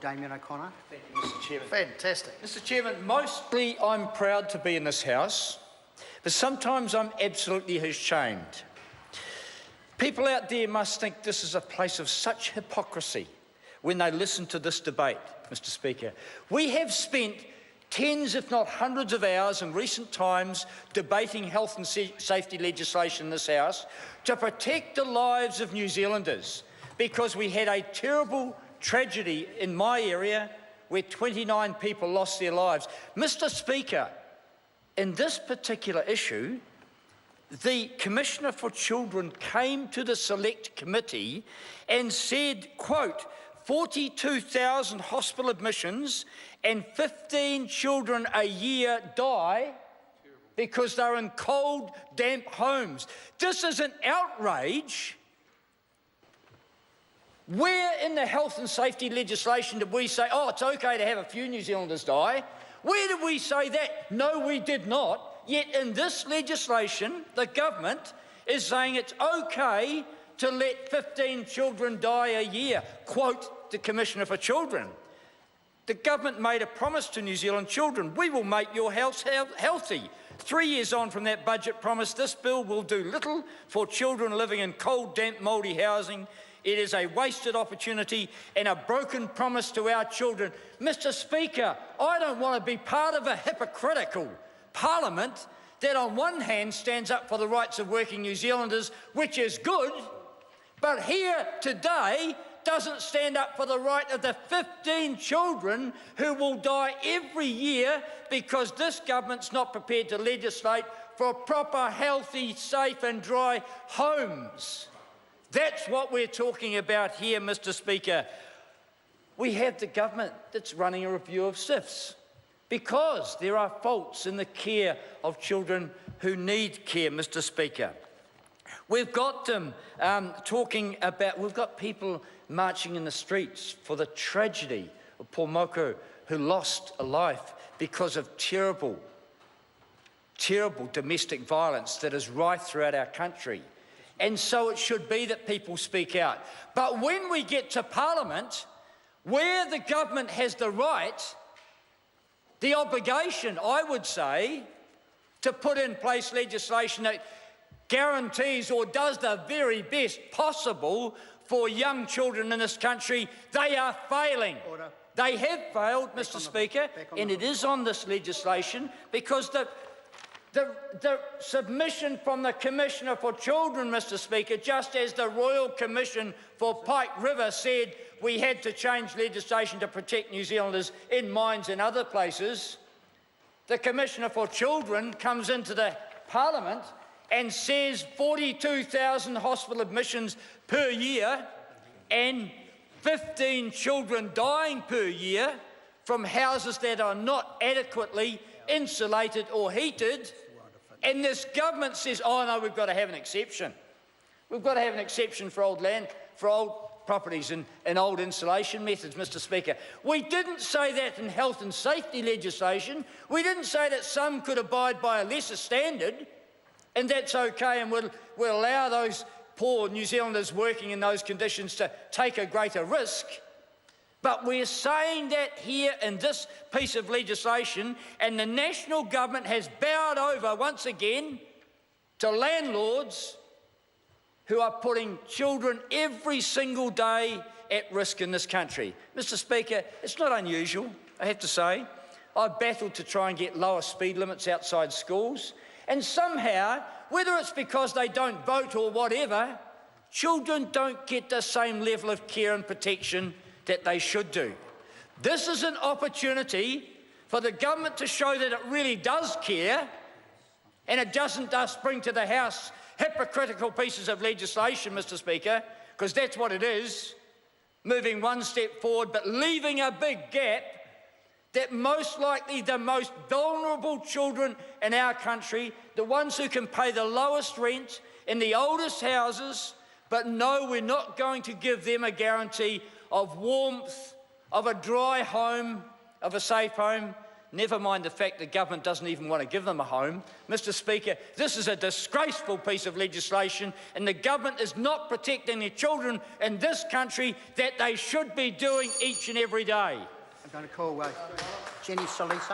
Damien O'Connor. Thank you, Mr. Chairman. Fantastic. Mr. Chairman, mostly I'm proud to be in this House, but sometimes I'm absolutely ashamed. People out there must think this is a place of such hypocrisy when they listen to this debate, Mr. Speaker. We have spent tens, if not hundreds of hours in recent times debating health and safety legislation in this House to protect the lives of New Zealanders, because we had a terrible tragedy in my area where 29 people lost their lives. Mr. Speaker, in this particular issue, the Commissioner for Children came to the Select Committee and said, quote, 42,000 hospital admissions and 15 children a year die because they're in cold, damp homes. This is an outrage. Where in the health and safety legislation did we say, oh, it's okay to have a few New Zealanders die? Where did we say that? No, we did not. Yet in this legislation, the government is saying it's okay to let 15 children die a year. Quote the Commissioner for Children. The government made a promise to New Zealand children: we will make your house healthy. 3 years on from that budget promise, this bill will do little for children living in cold, damp, mouldy housing. It is a wasted opportunity and a broken promise to our children. Mr. Speaker, I don't want to be part of a hypocritical Parliament that on one hand stands up for the rights of working New Zealanders, which is good, but here today doesn't stand up for the right of the 15 children who will die every year because this government's not prepared to legislate for proper, healthy, safe and dry homes. That's what we're talking about here, Mr. Speaker. We have the government that's running a review of SIFs because there are faults in the care of children who need care, Mr. Speaker. We've got them we've got people marching in the streets for the tragedy of Paul Moko, who lost a life because of terrible, terrible domestic violence that is rife throughout our country. And so it should be that people speak out. But when we get to Parliament, where the government has the right, the obligation, I would say, to put in place legislation that guarantees or does the very best possible for young children in this country, they are failing. Order. They have failed, Mr. Speaker, and it is on this legislation because the submission from the Commissioner for Children, Mr. Speaker, just as the Royal Commission for Pike River said we had to change legislation to protect New Zealanders in mines and other places, the Commissioner for Children comes into the Parliament and says 42,000 hospital admissions per year and 15 children dying per year from houses that are not adequately insulated or heated. And this government says, oh no, we've got to have an exception. We've got to have an exception for old land, for old properties and old insulation methods, Mr. Speaker. We didn't say that in health and safety legislation. We didn't say that some could abide by a lesser standard and that's okay, and we'll allow those poor New Zealanders working in those conditions to take a greater risk. But we're saying that here in this piece of legislation, and the national government has bowed over once again to landlords who are putting children every single day at risk in this country. Mr. Speaker, it's not unusual, I have to say. I've battled to try and get lower speed limits outside schools, and somehow, whether it's because they don't vote or whatever, children don't get the same level of care and protection that they should do. This is an opportunity for the government to show that it really does care, and it doesn't just bring to the House hypocritical pieces of legislation, Mr. Speaker, because that's what it is, moving one step forward but leaving a big gap that most likely the most vulnerable children in our country, the ones who can pay the lowest rent in the oldest houses, but no, we're not going to give them a guarantee of warmth, of a dry home, of a safe home. never mind the fact the government doesn't even want to give them a home. Mr Speaker, this is a disgraceful piece of legislation, and the government is not protecting the children in this country that they should be doing each and every day. I'm going to call Jenny Salisa.